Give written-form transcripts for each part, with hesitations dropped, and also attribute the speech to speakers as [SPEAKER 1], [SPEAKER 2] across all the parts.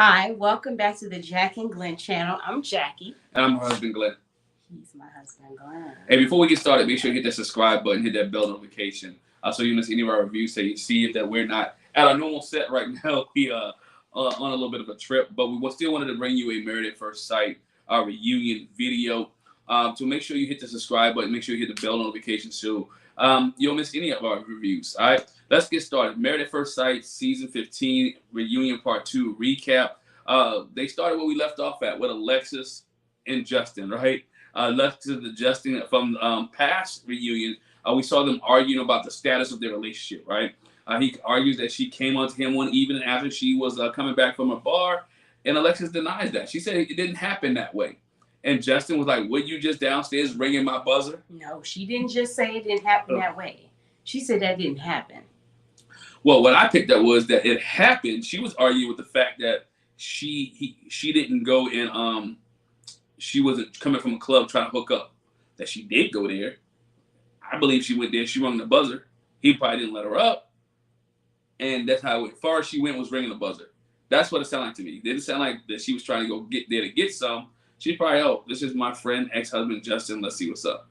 [SPEAKER 1] Hi, welcome back to the Jack and Glenn channel. I'm Jackie.
[SPEAKER 2] And I'm her husband, Glenn.
[SPEAKER 1] He's my husband, Glenn.
[SPEAKER 2] Hey, before we get started, make sure you hit that subscribe button, hit that bell notification, so you miss any of our reviews. So you see if that we're not at our normal set right now. We on a little bit of a trip, but we still wanted to bring you a Married at First Sight reunion video. So make sure you hit the subscribe button. Make sure you hit the bell notification so you don't miss any of our reviews. All right, let's get started. Married at First Sight season 15 reunion part 2 recap. They started where we left off at with Alexis and Justin, right? Left to the Justin from past reunion. We saw them arguing about the status of their relationship, right? He argues that she came onto him one evening after she was coming back from a bar, and Alexis denies that. She said it didn't happen that way. And Justin was like, "Were you just downstairs ringing my buzzer?"
[SPEAKER 1] No, she didn't just say it didn't happen that way. She said that didn't happen.
[SPEAKER 2] Well, what I picked up was that it happened. She was arguing with the fact that she didn't go and she wasn't coming from a club trying to hook up. That she did go there. I believe she went there. She rung the buzzer. He probably didn't let her up. And that's how far as she went was ringing the buzzer. That's what it sounded like to me. It didn't sound like that she was trying to go get there to get some. She's probably, oh, this is my friend, ex-husband, Justin. Let's see what's up.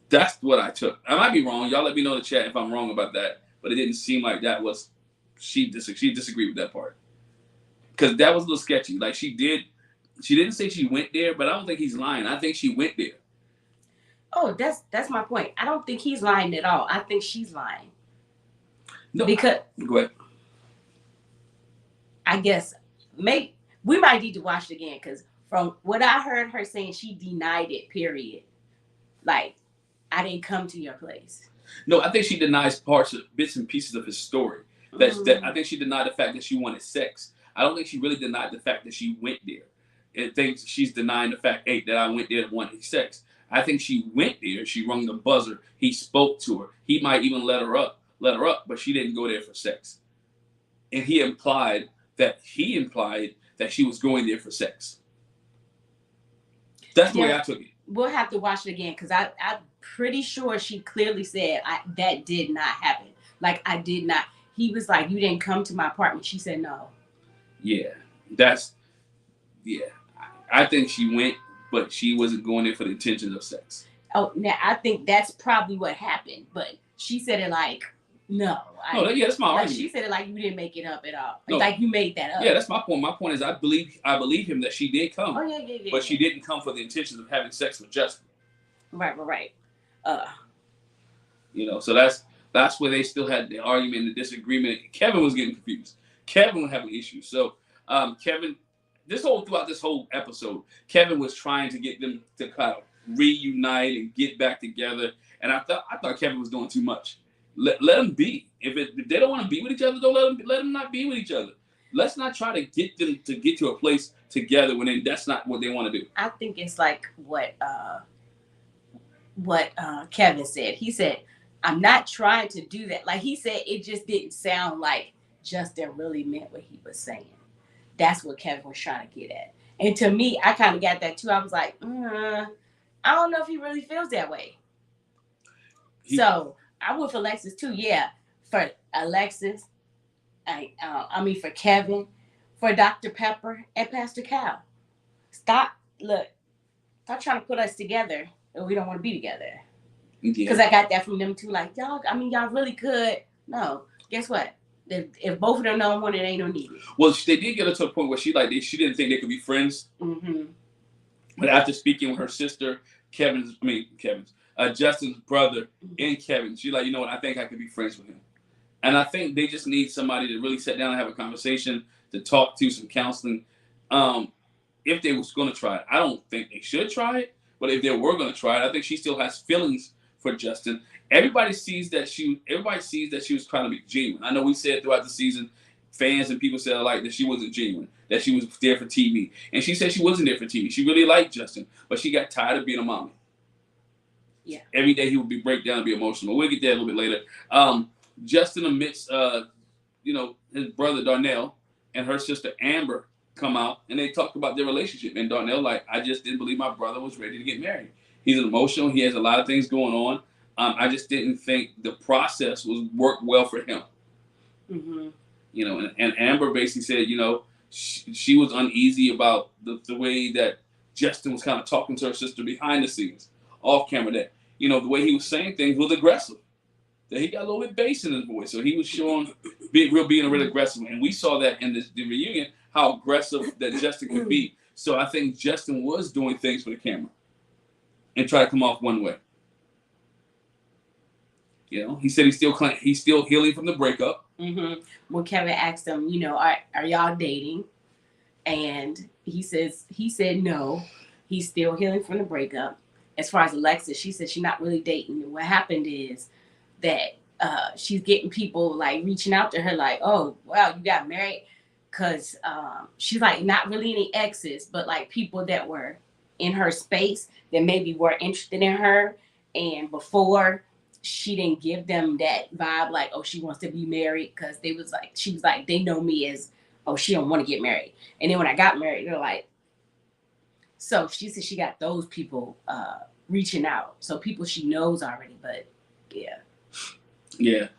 [SPEAKER 2] That's what I took. I might be wrong. Y'all let me know in the chat if I'm wrong about that. But it didn't seem like that was, she disagreed with that part. Because that was a little sketchy. Like she didn't say she went there, but I don't think he's lying. I think she went there.
[SPEAKER 1] Oh, that's my point. I don't think he's lying at all. I think she's lying.
[SPEAKER 2] No,
[SPEAKER 1] because
[SPEAKER 2] go ahead.
[SPEAKER 1] I guess we might need to watch it again because from what I heard her saying, she denied it. Period. Like, I didn't come to your place.
[SPEAKER 2] No, I think she denies bits and pieces of his story. That I think she denied the fact that she wanted sex. I don't think she really denied the fact that she went there. I think she's denying the fact, hey, that I went there and wanted sex. I think she went there. She rung the buzzer. He spoke to her. He might even let her up, but she didn't go there for sex. And he implied that she was going there for sex. That's the way I took it.
[SPEAKER 1] We'll have to watch it again because I'm pretty sure she clearly said that did not happen. Like, I did not. He was like, you didn't come to my apartment. She said no.
[SPEAKER 2] Yeah, I think she went, but she wasn't going there for the intentions of sex.
[SPEAKER 1] Oh, now I think that's probably what happened. But she said it like, no.
[SPEAKER 2] That's my argument.
[SPEAKER 1] She said it like you didn't make it up at all. No. Like you made that up.
[SPEAKER 2] Yeah, that's my point. My point is I believe him that she did come.
[SPEAKER 1] Oh, yeah.
[SPEAKER 2] But she didn't come for the intentions of having sex with Justin.
[SPEAKER 1] Right.
[SPEAKER 2] So that's where they still had the argument and the disagreement. Kevin was getting confused. Kevin was having issues. So Kevin, throughout this whole episode, Kevin was trying to get them to kind of reunite and get back together. And I thought Kevin was doing too much. Let them be. If they don't want to be with each other, don't let them not be with each other. Let's not try to get them to get to a place together when that's not what they want to do.
[SPEAKER 1] I think it's like what Kevin said. He said, I'm not trying to do that. Like he said, it just didn't sound like Justin really meant what he was saying. That's what Kevin was trying to get at. And to me, I kind of got that too. I was like, I don't know if he really feels that way. So I went for Alexis too. Yeah, for Alexis, for Kevin, for Dr. Pepper and Pastor Cal. Stop trying to put us together and we don't want to be together. Because I got that from them too. Like, y'all really could. No, guess what? If both of them don't want it, ain't no need.
[SPEAKER 2] Well, they did get her to a point where she didn't think they could be friends.
[SPEAKER 1] Mm-hmm.
[SPEAKER 2] But after speaking with her sister, Justin's brother, and Kevin, she's like, you know what? I think I could be friends with him. And I think they just need somebody to really sit down and have a conversation, to talk to, some counseling. If they was going to try it, I don't think they should try it. But if they were going to try it, I think she still has feelings for Justin. Everybody sees that she was trying to be genuine. I know we said throughout the season, fans and people said that she wasn't genuine, that she was there for TV. And she said she wasn't there for TV. She really liked Justin, but she got tired of being a mommy.
[SPEAKER 1] Yeah.
[SPEAKER 2] Every day he would break down and be emotional. We'll get there a little bit later. Justin admits, his brother Darnell and her sister Amber come out and they talked about their relationship. And Darnell I just didn't believe my brother was ready to get married. He's emotional. He has a lot of things going on. I just didn't think the process worked well for him.
[SPEAKER 1] Mm-hmm.
[SPEAKER 2] And Amber basically said, she was uneasy about the way that Justin was kind of talking to her sister behind the scenes, off camera. That the way he was saying things was aggressive. That he got a little bit bass in his voice, so he was showing being a real aggressive. And we saw that in the reunion how aggressive that Justin could be. So I think Justin was doing things for the camera and try to come off one way. He said he's still healing from the breakup.
[SPEAKER 1] Mm-hmm. When Kevin asked him, are y'all dating? And he said no, he's still healing from the breakup. As far as Alexis, she said she's not really dating. And what happened is that she's getting people like reaching out to her like, oh, wow, you got married? Because she's like not really any exes, but like people that were in her space that maybe were interested in her. And before, she didn't give them that vibe like, oh, she wants to be married, because she was like, they know me as, oh, she don't want to get married. And then when I got married, they're like, so she said she got those people reaching out. So people she knows already, but yeah.
[SPEAKER 2] Yeah.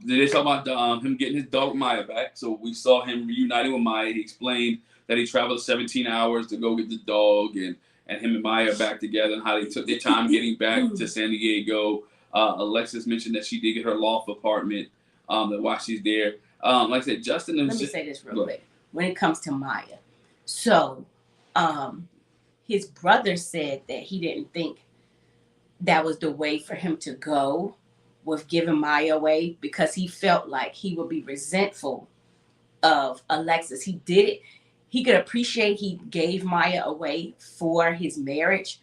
[SPEAKER 2] They talk about him getting his dog Maya back. So we saw him reuniting with Maya. He explained that he traveled 17 hours to go get the dog, and him and Maya back together, and how they took their time getting back to San Diego. Alexis mentioned that she did get her loft apartment. That while she's there, like I said, Justin.
[SPEAKER 1] Let me say this real quick. When it comes to Maya, so his brother said that he didn't think that was the way for him to go with giving Maya away, because he felt like he would be resentful of Alexis. He did it. He could appreciate he gave Maya away for his marriage,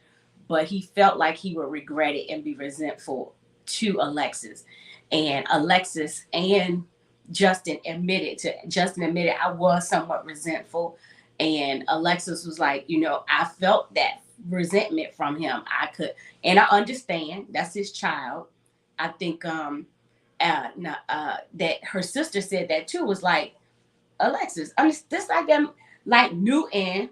[SPEAKER 1] but he felt like he would regret it and be resentful to Alexis. And Alexis and Justin admitted I was somewhat resentful. And Alexis was like, I felt that resentment from him. And I understand that's his child. I think that her sister said that too, was like, Alexis, this like them, like Newton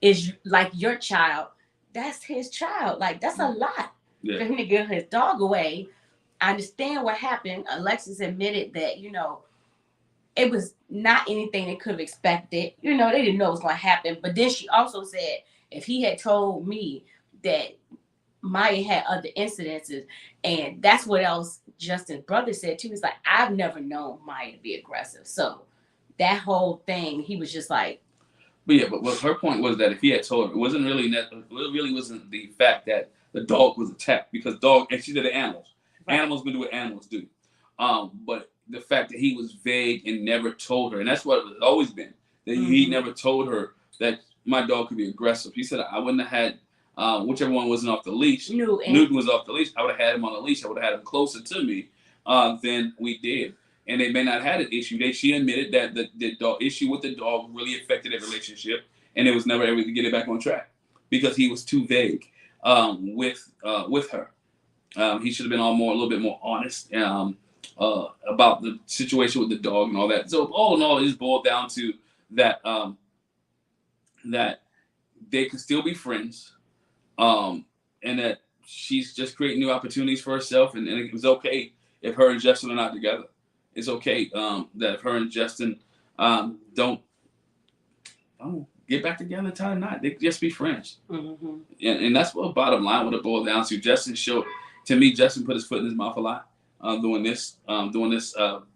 [SPEAKER 1] is like your child. That's his child. Like, that's a lot for him to give his dog away. I understand what happened. Alexis admitted that, it was not anything they could have expected. They didn't know it was going to happen. But then she also said, if he had told me that Maya had other incidences, and that's what else Justin's brother said too. He's like, I've never known Maya to be aggressive. So that whole thing, he was just like.
[SPEAKER 2] But what her point was that if he had told her, it really wasn't the fact that the dog was attacked, because and she said the animals. Right. Animals can do what animals do. But the fact that he was vague and never told her, and that's what it's always been, that he never told her that my dog could be aggressive. He said, I wouldn't have had, whichever one wasn't off the leash. Newton was off the leash. I would have had him on the leash. I would have had him closer to me than we did. And they may not have had an issue. She admitted that the dog issue with the dog really affected their relationship, and it was never able to get it back on track because he was too vague with her. He should have been a little bit more honest about the situation with the dog and all that. So all in all, it just boiled down to that that they could still be friends, and that she's just creating new opportunities for herself, and it was okay if her and Justin are not together. It's okay that if her and Justin don't get back together and tie a knot, they just be friends. Mm-hmm. And that's what bottom line what it boiled down to. Justin put his foot in his mouth a lot doing this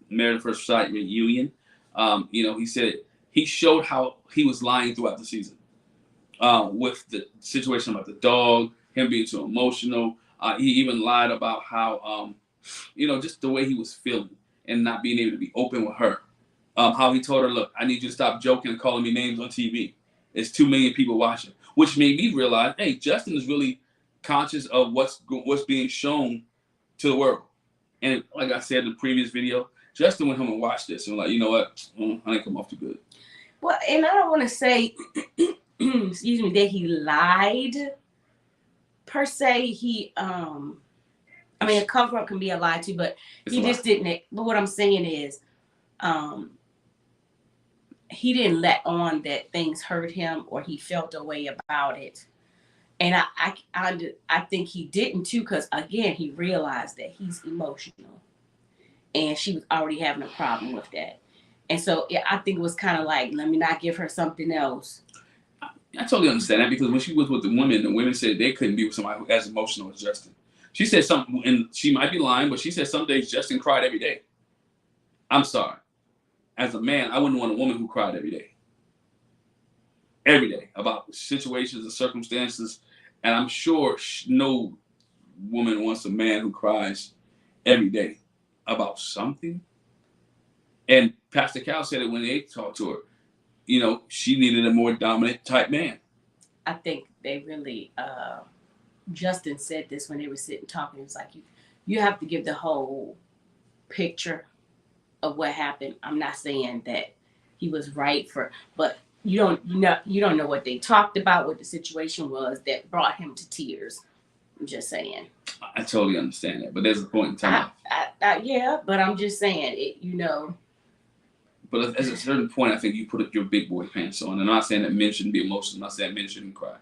[SPEAKER 2] Married at First Sight reunion. He said he showed how he was lying throughout the season with the situation about the dog, him being too emotional. He even lied about how, just the way he was feeling and not being able to be open with her. How he told her, look, I need you to stop joking and calling me names on TV. It's 2 million people watching, which made me realize, hey, Justin is really conscious of what's being shown to the world. And like I said in the previous video, Justin went home and watched this and was like, you know what, I ain't come off too good.
[SPEAKER 1] Well, and I don't want to say, excuse me, that he lied per se. He, a cover up can be a lie too, but he just didn't. But what I'm saying is, he didn't let on that things hurt him or he felt a way about it. And I think he didn't too, because again, he realized that he's emotional. and she was already having a problem with that. And so I think it was kind of like, let me not give her something else.
[SPEAKER 2] I totally understand that because when she was with the women said they couldn't be with somebody who as emotional as Justin. She said something, and she might be lying, but she said some days Justin cried every day. I'm sorry. As a man, I wouldn't want a woman who cried every day. Every day about situations and circumstances. And I'm sure no woman wants a man who cries every day about something. And Pastor Cal said it when they talked to her. You know, she needed a more dominant type man.
[SPEAKER 1] I think they really, Justin said this when they were sitting talking. It was like, you have to give the whole picture of what happened. I'm not saying that he was right but you don't know what they talked about, what the situation was that brought him to tears. I'm just saying.
[SPEAKER 2] I totally understand that, but there's a point in time.
[SPEAKER 1] Yeah, but I'm just saying it.
[SPEAKER 2] But at a certain point, I think you put your big boy pants on. And I'm not saying that men shouldn't be emotional. I'm not saying men shouldn't cry.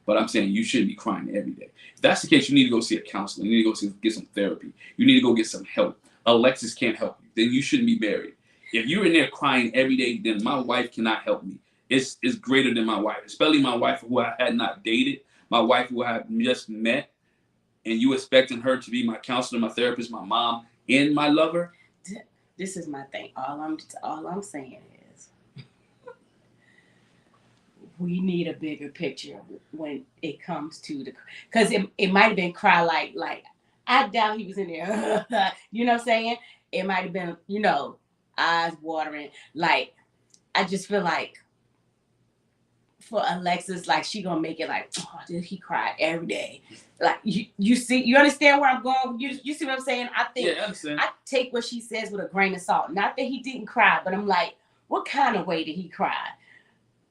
[SPEAKER 2] But I'm saying you shouldn't be crying every day. If that's the case, you need to go see a counselor. You need to go get some therapy. You need to go get some help. Alexis can't help you. Then you shouldn't be married. If you're in there crying every day, then my wife cannot help me. It's greater than my wife, especially my wife who I had not dated, my wife who I had just met, and you expecting her to be my counselor, my therapist, my mom, and my lover.
[SPEAKER 1] This is my thing. All I'm saying is we need a bigger picture when it comes to because it might have been cry like I doubt he was in there. You know what I'm saying? It might have been, eyes watering. Like, I just feel like for Alexis, like she gonna make it like, oh, did he cry every day? Like you understand where I'm going? You see what I'm saying? I think
[SPEAKER 2] I understand.
[SPEAKER 1] I take what she says with a grain of salt. Not that he didn't cry, but I'm like, what kind of way did he cry?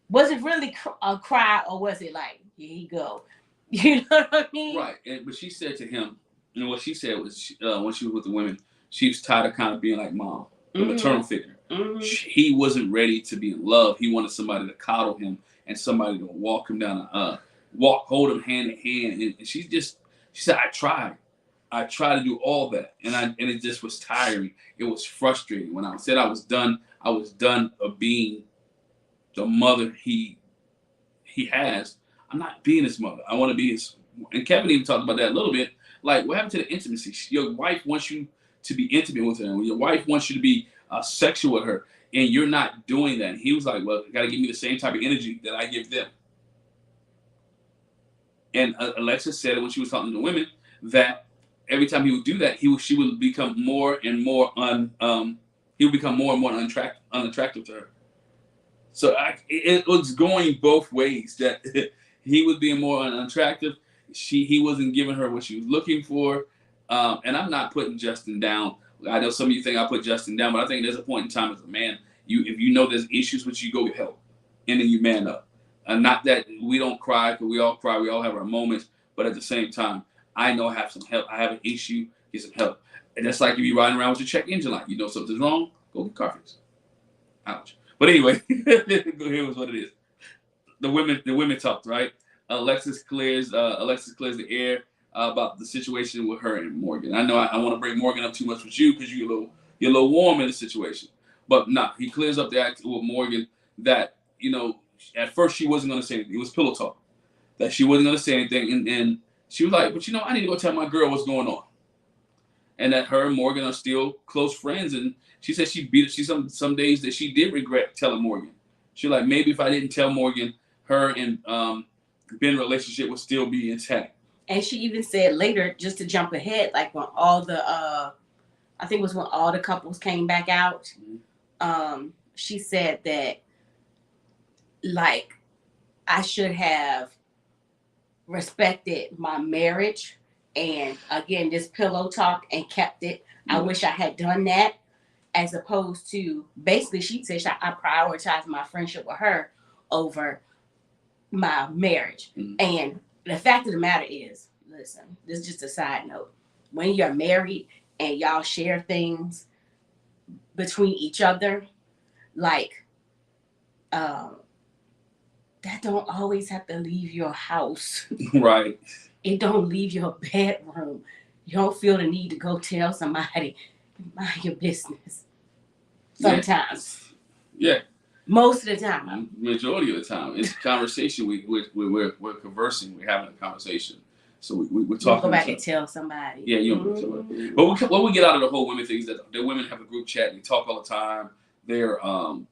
[SPEAKER 1] Was it really a cry, or was it like, here he go? You know what I mean?
[SPEAKER 2] Right. But she said to him, what she said was when she was with the women, she was tired of kind of being like mom, the maternal figure. Mm-hmm. He wasn't ready to be in love. He wanted somebody to coddle him and somebody to walk him down, hold him hand in hand. And she said, I tried to do all that, and it just was tiring. It was frustrating. When I said I was done of being the mother he has. I'm not being his mother. I want to be his. And Kevin even talked about that a little bit. Like, what happened to the intimacy? Your wife wants you to be intimate with her. Your wife wants you to be sexual with her, and you're not doing that. And he was like, well, you got to give me the same type of energy that I give them. And Alexis said when she was talking to the women that every time he would do that, she would become more and more he would become more and more unattractive to her. So it was going both ways. That he was being more unattractive. He wasn't giving her what she was looking for. And I'm not putting Justin down. I know some of you think I put Justin down, but I think there's a point in time as a man, if you know there's issues with you, go get help, and then you man up. Not that we don't cry, because we all cry, we all have our moments, but at the same time, I know I have some help. I have an issue, get some help. And that's like if you're riding around with your check engine light, you know something's wrong, go get car fix. Ouch. But anyway, here was what it is. The women talked, right? Alexis clears the air about the situation with her and Morgan. I know I want to bring Morgan up too much with you because you're a little warm in the situation, but he clears up the act with Morgan that at first she wasn't going to say anything. It was pillow talk that she wasn't going to say anything, and she was like, but I need to go tell my girl what's going on, and that her and Morgan are still close friends. And she said some days that she did regret telling Morgan. She was like, maybe if I didn't tell Morgan, her and Ben's relationship would still be intact.
[SPEAKER 1] And she even said later, just to jump ahead, like when all the, I think it was when all the couples came back out, she said that, like, I should have respected my marriage and, again, this pillow talk and kept it. Mm-hmm. I wish I had done that, as opposed to, basically, she said I prioritized my friendship with her over my marriage. Mm-hmm. And the fact of the matter is, listen, this is just a side note. When you're married and y'all share things between each other, like, that don't always have to leave your house.
[SPEAKER 2] Right.
[SPEAKER 1] It don't leave your bedroom. You don't feel the need to go tell somebody, mind your business. Sometimes.
[SPEAKER 2] Yeah.
[SPEAKER 1] Most of the time.
[SPEAKER 2] Majority of the time, it's conversation. We're conversing. We're having a conversation. So we're talking.
[SPEAKER 1] You go back and tell somebody.
[SPEAKER 2] Yeah, you don't tell it. But what we get out of the whole women thing is that the women have a group chat. They talk all the time. They're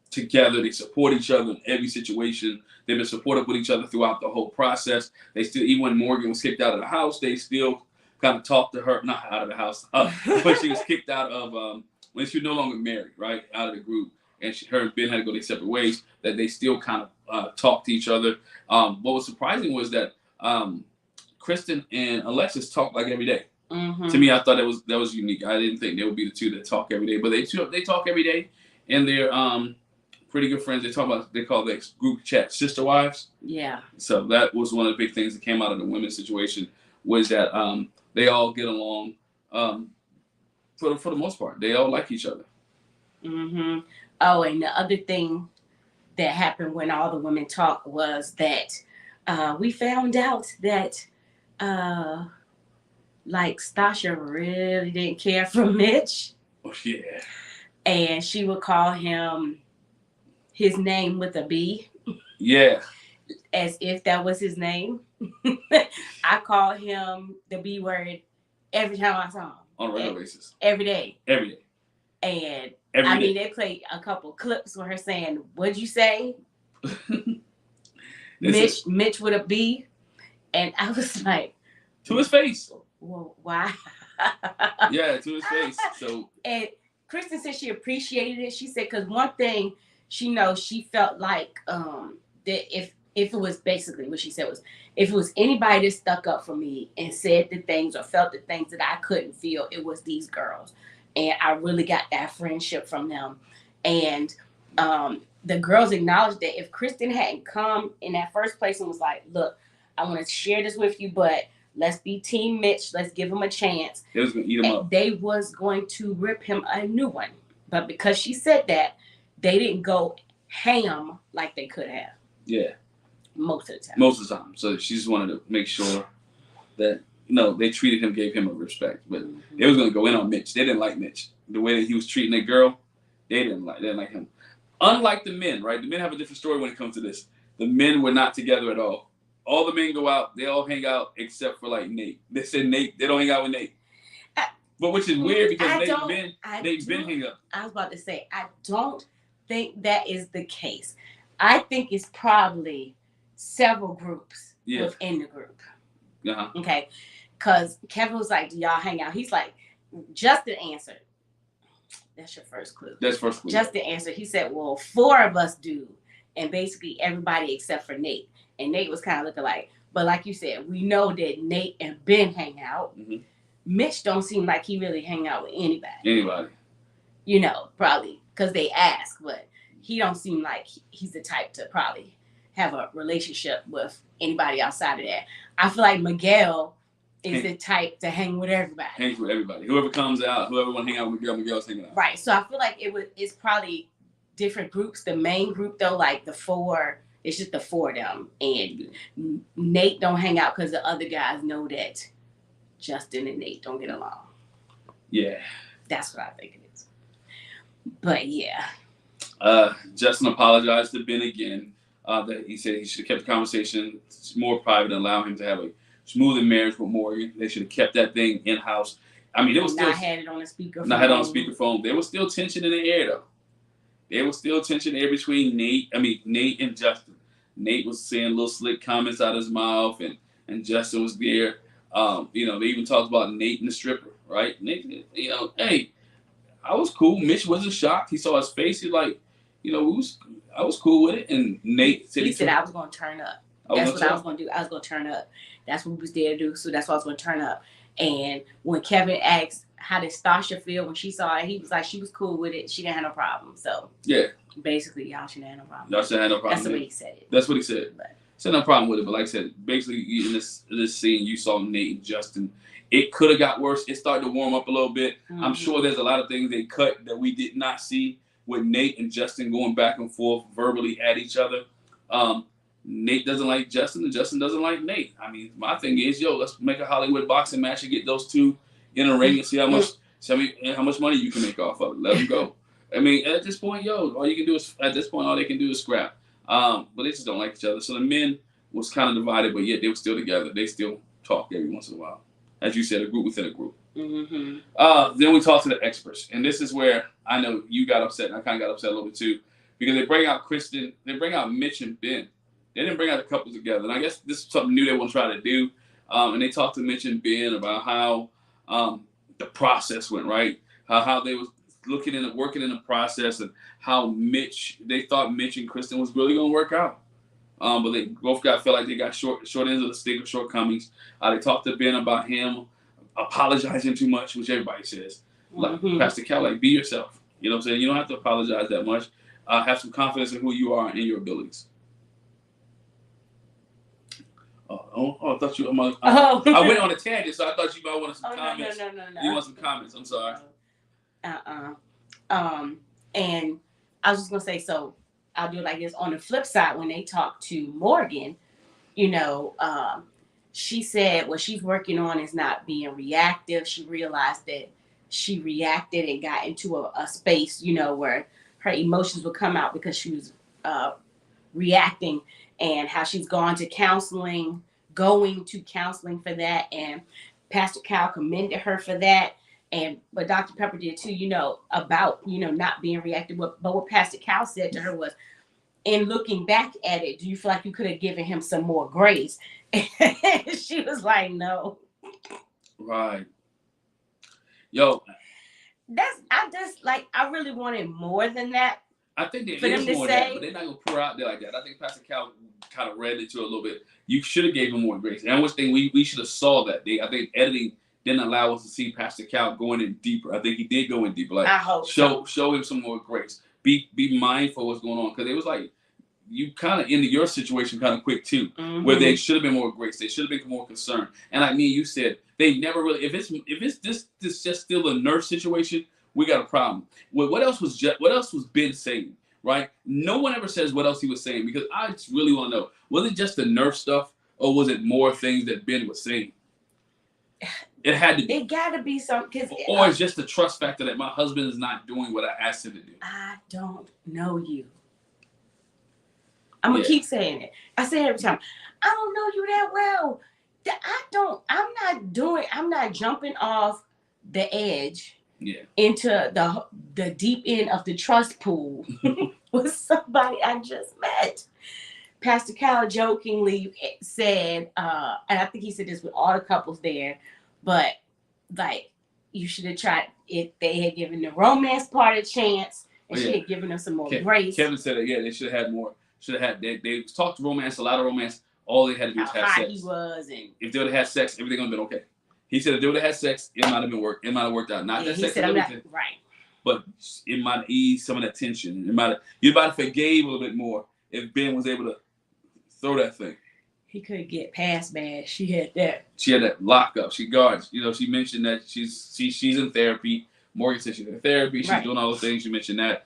[SPEAKER 2] together. They support each other in every situation. They've been supportive with each other throughout the whole process. They still, even when Morgan was kicked out of the house, they still kind of talked to her. Not out of the house, but she was kicked out of when she was no longer married, right? Out of the group. And her and Ben had to go their separate ways, that they still kind of talk to each other. What was surprising was that Kristen and Alexis talk like every day. To me, I thought that was unique. I didn't think they would be the two that talk every day, but they talk every day, and they're pretty good friends. They call their group chat sister wives.
[SPEAKER 1] Yeah.
[SPEAKER 2] So that was one of the big things that came out of the women's situation, was that they all get along for the most part. They all like each other.
[SPEAKER 1] Oh, and the other thing that happened when all the women talked was that we found out that like Stasha really didn't care for Mitch.
[SPEAKER 2] Oh, yeah.
[SPEAKER 1] And she would call him his name with a B.
[SPEAKER 2] Yeah.
[SPEAKER 1] As if that was his name. I call him the B word every time I saw him.
[SPEAKER 2] On a regular basis.
[SPEAKER 1] Every day.
[SPEAKER 2] Every day.
[SPEAKER 1] And
[SPEAKER 2] every day.
[SPEAKER 1] they played a couple clips with her saying, "What'd you say?" Mitch with a B. And I was like,
[SPEAKER 2] to his face.
[SPEAKER 1] Well, why?
[SPEAKER 2] Yeah, to his face. So.
[SPEAKER 1] And Kristen said she appreciated it. She said, because one thing she felt like that if it was basically what she said was, if it was anybody that stuck up for me and said the things or felt the things that I couldn't feel, it was these girls. And I really got that friendship from them. And the girls acknowledged that if Kristen hadn't come in that first place and was like, look, I want to share this with you, but let's be Team Mitch. Let's give him a chance.
[SPEAKER 2] They was going to eat him up.
[SPEAKER 1] They was going to rip him a new one. But because she said that, they didn't go ham like they could have.
[SPEAKER 2] Yeah.
[SPEAKER 1] Most of the time.
[SPEAKER 2] Most of the time. So she just wanted to make sure that, they treated him, gave him a respect. But they was going to go in on Mitch. They didn't like Mitch. The way that he was treating that girl, they didn't like him. Unlike the men, right? The men have a different story when it comes to this. The men were not together at all. All the men go out. They all hang out except for like Nate. They said Nate. They don't hang out with Nate. But which is weird because Nate and Ben hang up.
[SPEAKER 1] I was about to say, I don't think that is the case. I think it's probably several groups within the group. Okay. Because Kevin was like, do y'all hang out? He's like, Justin answered. That's your first clue.
[SPEAKER 2] That's first clue.
[SPEAKER 1] Justin answered. He said, well, 4 of us do. And basically everybody except for Nate. And Nate was kind of looking like, but like you said, we know that Nate and Ben hang out. Mitch don't seem like he really hang out with anybody. Probably because they ask, but he don't seem like he's the type to probably have a relationship with anybody outside of that. I feel like Miguel is the type to hang with everybody.
[SPEAKER 2] Hangs with everybody. Whoever comes out, whoever want to hang out with Miguel's hanging out.
[SPEAKER 1] Right. So I feel like it's probably different groups. The main group though, like the 4, it's just the 4 of them. And Nate don't hang out because the other guys know that Justin and Nate don't get along.
[SPEAKER 2] Yeah.
[SPEAKER 1] That's what I think it is. But yeah.
[SPEAKER 2] Justin apologized to Ben again. That he said he should have kept the conversation more private and allow him to have a smoother marriage with Morgan. They should have kept that thing in house. I mean, it was
[SPEAKER 1] not had it on a speakerphone.
[SPEAKER 2] Not had it on speakerphone. There was still tension in the air though. There was still tension there between Nate and Justin. Nate was saying little slick comments out of his mouth, and Justin was there. They even talked about Nate and the stripper, right? Nate, hey, I was cool. Mitch wasn't shocked. He saw his face. He's like, I was cool with it. And Nate said
[SPEAKER 1] he said I was going to turn up. That's what I was going to do. I was going to turn up. That's what we was there to do. So that's why I was going to turn up. And when Kevin asked, how did Stasha feel when she saw it, he was like, she was cool with it. She didn't have no problem. So
[SPEAKER 2] yeah,
[SPEAKER 1] basically, y'all shouldn't have no problem.
[SPEAKER 2] Y'all shouldn't have no problem.
[SPEAKER 1] That's the way he said it.
[SPEAKER 2] That's what he said. But said no problem with it. But like I said, basically in this scene, you saw Nate and Justin. It could have got worse. It started to warm up a little bit. I'm sure there's a lot of things they cut that we did not see with Nate and Justin going back and forth verbally at each other. Nate doesn't like Justin and Justin doesn't like Nate. I mean, my thing is, let's make a Hollywood boxing match and get those two in a ring and see how much So I mean, how much money you can make off of it? Let them go. I mean, at this point, all you can do is at this point, all they can do is scrap. But they just don't like each other. So the men was kind of divided, but yet they were still together. They still talk every once in a while, as you said, a group within a group. Then we talked to the experts, and this is where I know you got upset, and I kind of got upset a little bit too, because they bring out Kristen, they bring out Mitch and Ben. They didn't bring out the couple together, and I guess this is something new they want to try to do. And they talked to Mitch and Ben about how the process went, right? How they was looking in working in the process, and how they thought Mitch and Kristen was really going to work out. But they both felt like they got short ends of the stick of shortcomings. They talked to Ben about him apologizing too much, which everybody says. Like Pastor Cal, like, be yourself. You know what I'm saying? You don't have to apologize that much. Have some confidence in who you are and your abilities. I thought you. I went on a tangent, so I thought you might want some comments.
[SPEAKER 1] No.
[SPEAKER 2] You want some comments? I'm sorry.
[SPEAKER 1] And I was just gonna say, so I'll do it like this. On the flip side, when they talked to Morgan, she said what she's working on is not being reactive. She realized that she reacted and got into a space, where her emotions would come out because she was reacting, and how she's going to counseling for that. And Pastor Cal commended her for that. But Dr. Pepper did too, about, not being reactive. But what Pastor Cal said to her was, in looking back at it, do you feel like you could have given him some more grace? And she was like, no.
[SPEAKER 2] Right.
[SPEAKER 1] I really wanted more than that.
[SPEAKER 2] I think there is more than that, but they're not going to pour out there like that. I think Pastor Cal kind of read into it a little bit. You should have gave him more grace. And I was thinking we should have saw that. I think editing didn't allow us to see Pastor Cal going in deeper. I think he did go in deeper. Like,
[SPEAKER 1] I hope
[SPEAKER 2] show him some more grace. Be mindful of what's going on. Because it was like, you kind of into your situation kind of quick too, where they should have been more grace. They should have been more concerned. And like me, you said, they never really, if it's this just still a nurse situation, we got a problem. What else was Ben saying, right? No one ever says what else he was saying, because I just really want to know, was it just the nerve stuff, or was it more things that Ben was saying? It had to be.
[SPEAKER 1] It got to be something.
[SPEAKER 2] Or it's just the trust factor that my husband is not doing what I asked him to do.
[SPEAKER 1] I don't know you. I'm going to keep saying it. I say it every time. I don't know you that well. I'm not jumping off the edge into the deep end of the trust pool with somebody I just met. Pastor Cal jokingly said, and I think he said this with all the couples there, but like, you should have tried if they had given the romance part a chance, and she had given them some more grace.
[SPEAKER 2] Kevin said that, they should have had more. They talked romance, a lot of romance. All they had to do was have sex.
[SPEAKER 1] He was, and
[SPEAKER 2] if they would have had sex, everything would have been okay. He said if they would have had sex, it might have worked out. Not that sex and everything,
[SPEAKER 1] right?
[SPEAKER 2] But it might ease some of that tension. You might have forgave a little bit more if Ben was able to throw that thing.
[SPEAKER 1] He could get past bad. She had that
[SPEAKER 2] lockup. She guards. She mentioned that she's in therapy. Morgan said she's in therapy. She's doing all those things. She mentioned that.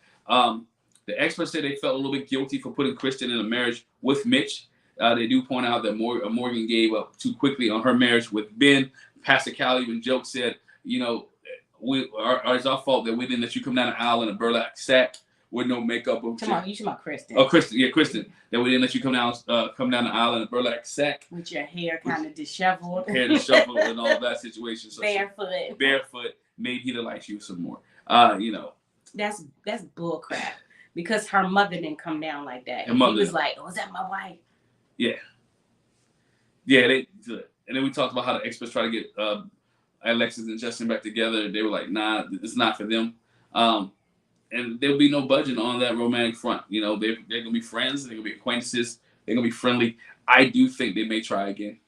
[SPEAKER 2] The experts said they felt a little bit guilty for putting Kristen in a marriage with Mitch. They do point out that Morgan gave up too quickly on her marriage with Ben. Pastor Cal even joked, said, it's our fault that we didn't let you come down the aisle in a burlap sack with no makeup.
[SPEAKER 1] You talking about Kristen?
[SPEAKER 2] Oh, Kristen. Yeah, Kristen. That we didn't let you come down the aisle in a burlap sack.
[SPEAKER 1] With your hair kind of disheveled.
[SPEAKER 2] Hair disheveled and all that situation. So
[SPEAKER 1] barefoot.
[SPEAKER 2] Maybe he'd have liked you some more.
[SPEAKER 1] That's bull crap. Because her mother didn't come down like that. And he was like, "Oh, is that my wife?"
[SPEAKER 2] Yeah. And then we talked about how the experts try to get Alexis and Justin back together. They were like, "Nah, it's not for them." And there'll be no budget on that romantic front. They're gonna be friends. They're gonna be acquaintances. They're gonna be friendly. I do think they may try again.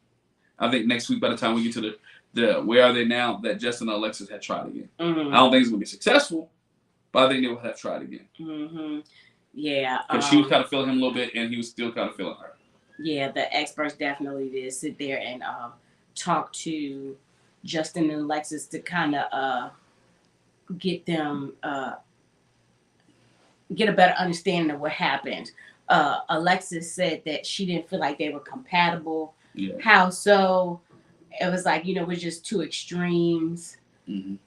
[SPEAKER 2] I think next week, by the time we get to the where are they now, that Justin and Alexis had tried again. I don't think it's gonna be successful. But I think they will have tried again.
[SPEAKER 1] Yeah.
[SPEAKER 2] Because she was kind of feeling him a little bit, and he was still kind of feeling her.
[SPEAKER 1] Yeah, the experts definitely did sit there and talk to Justin and Alexis to kind of get them get a better understanding of what happened. Alexis said that she didn't feel like they were compatible.
[SPEAKER 2] Yeah.
[SPEAKER 1] How so? It was like, we're just two extremes.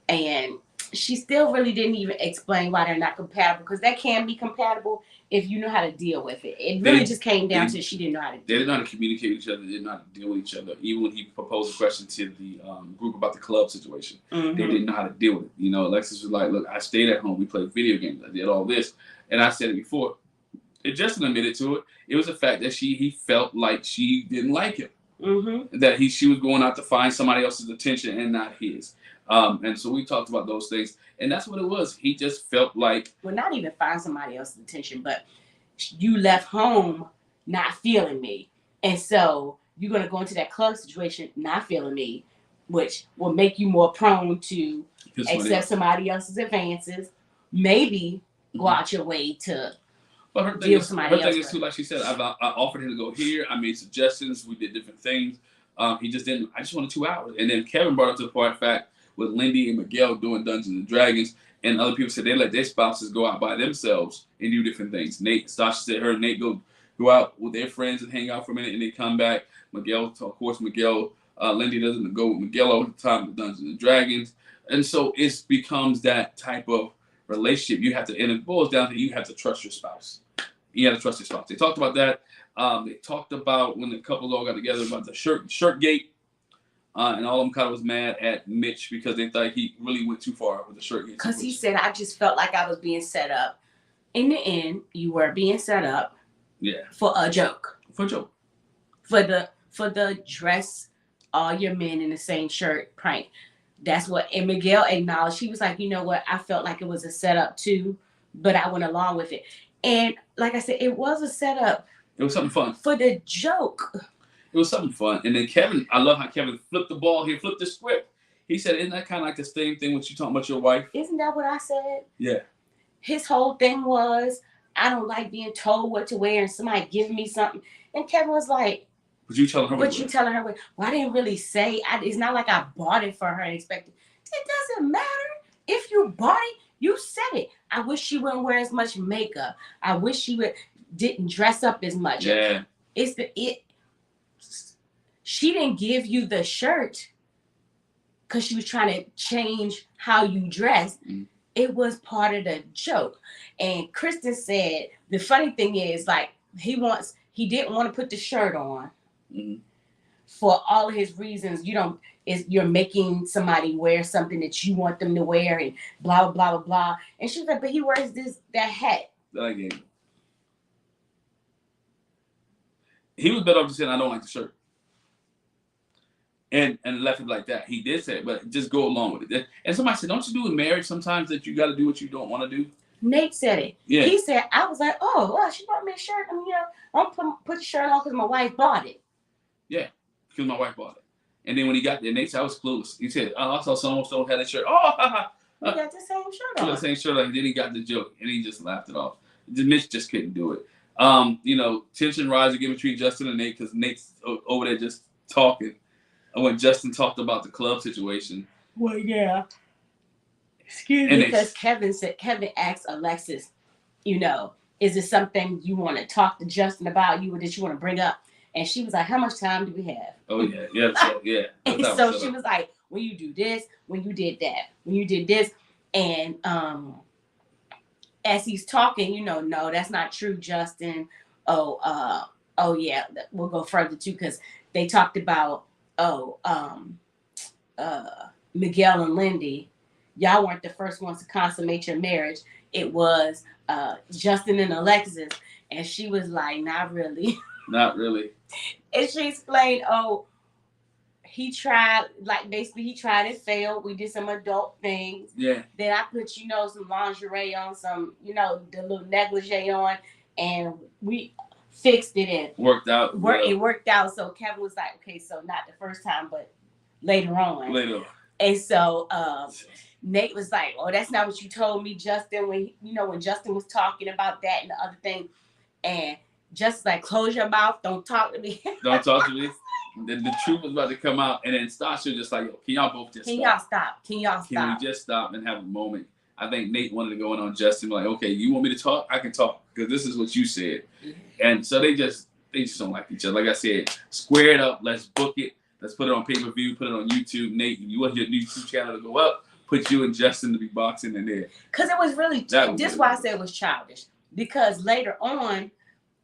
[SPEAKER 1] And she still really didn't even explain why they're not compatible, because that can be compatible if you know how to deal with it. It really just came down to she didn't know how to.
[SPEAKER 2] They didn't know how to communicate with each other. They didn't know how to deal with each other. Even when he proposed a question to the group about the club situation, they didn't know how to deal with it. You know, Alexis was like, "Look, I stayed at home. We played video games. I did all this," and I said it before. And Justin admitted to it. It was the fact that he felt like she didn't like him. That she was going out to find somebody else's attention and not his. And so we talked about those things, and that's what it was. He just felt like,
[SPEAKER 1] well, not even find somebody else's attention, but you left home not feeling me, and so you're gonna go into that club situation not feeling me, which will make you more prone to accept somebody else's advances. Maybe go out your way to.
[SPEAKER 2] But her thing is too, like she said, I offered him to go here. I made suggestions. We did different things. He just didn't. I just wanted 2 hours. And then Kevin brought up to the fact with Lindy and Miguel doing Dungeons and Dragons, and other people said they let their spouses go out by themselves and do different things. Stasha said her and Nate go out with their friends and hang out for a minute, and they come back. Miguel, Lindy doesn't go with Miguel all the time to Dungeons and Dragons, and so it becomes that type of relationship. You have to, and it boils down to you have to trust your spouse. You have to trust your spouse. They talked about that. They talked about when the couple all got together about the shirt gate, and all of them kind of was mad at Mitch because they thought he really went too far with the shirt gate.
[SPEAKER 1] Because he said, I just felt like I was being set up. In the end, you were being set up.
[SPEAKER 2] Yeah.
[SPEAKER 1] For a joke.
[SPEAKER 2] For a joke.
[SPEAKER 1] For the dress all your men in the same shirt prank. That's what, and Miguel acknowledged. He was like, you know what? I felt like it was a setup too, but I went along with it. And like I said, it was a setup.
[SPEAKER 2] It was something fun.
[SPEAKER 1] For the joke.
[SPEAKER 2] It was something fun. And then Kevin, I love how Kevin flipped the ball here, flipped the script. He said, isn't that kind of like the same thing when you talking about your wife?
[SPEAKER 1] Isn't that what I said?
[SPEAKER 2] Yeah.
[SPEAKER 1] His whole thing was, I don't like being told what to wear and somebody giving me something. And Kevin was like,
[SPEAKER 2] What you telling her?
[SPEAKER 1] What you telling her? Well, I didn't really say. It's not like I bought it for her and expected. It doesn't matter. If you bought it, you said it. I wish she wouldn't wear as much makeup. I wish she didn't dress up as much.
[SPEAKER 2] Yeah.
[SPEAKER 1] She didn't give you the shirt because she was trying to change how you dress. It was part of the joke. And Kristen said the funny thing is, like, he didn't want to put the shirt on. For all of his reasons. You're making somebody wear something that you want them to wear and blah blah blah blah blah. And she was like, but he wears that hat.
[SPEAKER 2] That I gave him. He was better off just saying I don't like the shirt. And left it like that. He did say it, but just go along with it. And somebody said, don't you do in marriage sometimes that you got to do what you don't want to do?
[SPEAKER 1] Nate said it.
[SPEAKER 2] Yeah.
[SPEAKER 1] He said, I was like, oh, well, she bought me a shirt. I mean, I don't put the shirt on because my wife bought it.
[SPEAKER 2] Yeah, because my wife bought it. And then when he got there, Nate said, I was clueless. He said, I saw someone still had that shirt. Oh,
[SPEAKER 1] he got the same shirt on.
[SPEAKER 2] The same shirt. Like, then he got the joke, and he just laughed it off. Mitch just couldn't do it. Tension rising again between Justin and Nate because Nate's over there just talking. And when Justin talked about the club situation.
[SPEAKER 1] Well, yeah. Excuse me. Because Kevin asked Alexis, is it something you want to talk to Justin about, that you want to bring up? And she was like, how much time do we have?
[SPEAKER 2] Oh, yeah. Yeah.
[SPEAKER 1] And so she was like, when you do this, when you did that, when you did this. And as he's talking, no, that's not true, Justin. Oh, yeah. We'll go further, too, because they talked about, Miguel and Lindy. Y'all weren't the first ones to consummate your marriage. It was Justin and Alexis. And she was like, not really.
[SPEAKER 2] Not really.
[SPEAKER 1] And she explained, he tried, basically he tried and failed. We did some adult things.
[SPEAKER 2] Yeah.
[SPEAKER 1] Then I put, some lingerie on, some, the little negligee on, and we fixed it and
[SPEAKER 2] worked out.
[SPEAKER 1] It worked out. So Kevin was like, okay, so not the first time, but later on. And so Nate was like, oh, that's not what you told me, Justin, when Justin was talking about that and the other thing. And just like, close your mouth, don't talk to me.
[SPEAKER 2] Don't talk to me. The truth was about to come out. And then Stasha just like, yo, can y'all both just stop?
[SPEAKER 1] Can y'all stop?
[SPEAKER 2] Can we just stop and have a moment? I think Nate wanted to go in on Justin, like, okay, you want me to talk? I can talk, because this is what you said. And so they just don't like each other. Like I said, square it up. Let's book it. Let's put it on pay-per-view, put it on YouTube. Nate, you want your YouTube channel to go up, put you and Justin to be boxing in there.
[SPEAKER 1] Because it was really,
[SPEAKER 2] That was
[SPEAKER 1] this
[SPEAKER 2] really
[SPEAKER 1] why I
[SPEAKER 2] good.
[SPEAKER 1] said it was childish. Because later on,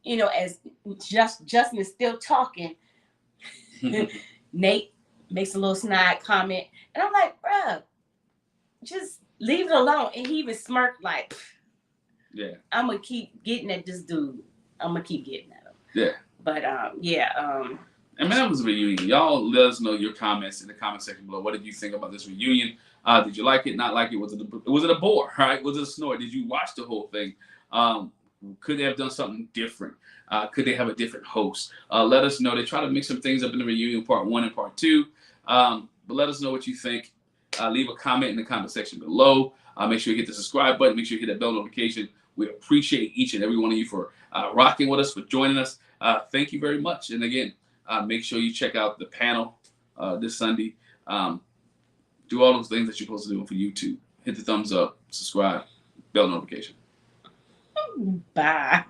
[SPEAKER 1] you know, as Justin is still talking, Nate makes a little snide comment. And I'm like, bruh, just leave it alone. And he even smirked like,
[SPEAKER 2] Yeah.
[SPEAKER 1] I'm going to keep getting at this dude. I'm going to keep getting at him.
[SPEAKER 2] Yeah.
[SPEAKER 1] But, yeah.
[SPEAKER 2] And man, that was a reunion. Y'all let us know your comments in the comment section below. What did you think about this reunion? Did you like it? Not like it? Was it a bore? Right? Was it a snore? Did you watch the whole thing? Could they have done something different? Could they have a different host? Let us know. They try to mix some things up in the reunion part 1 and part 2. But let us know what you think. Leave a comment in the comment section below. Make sure you hit the subscribe button. Make sure you hit that bell notification. We appreciate each and every one of you for rocking with us, for joining us. Thank you very much. And again, make sure you check out the panel this Sunday. Do all those things that you're supposed to do for YouTube. Hit the thumbs up, subscribe, bell notification.
[SPEAKER 1] Bye.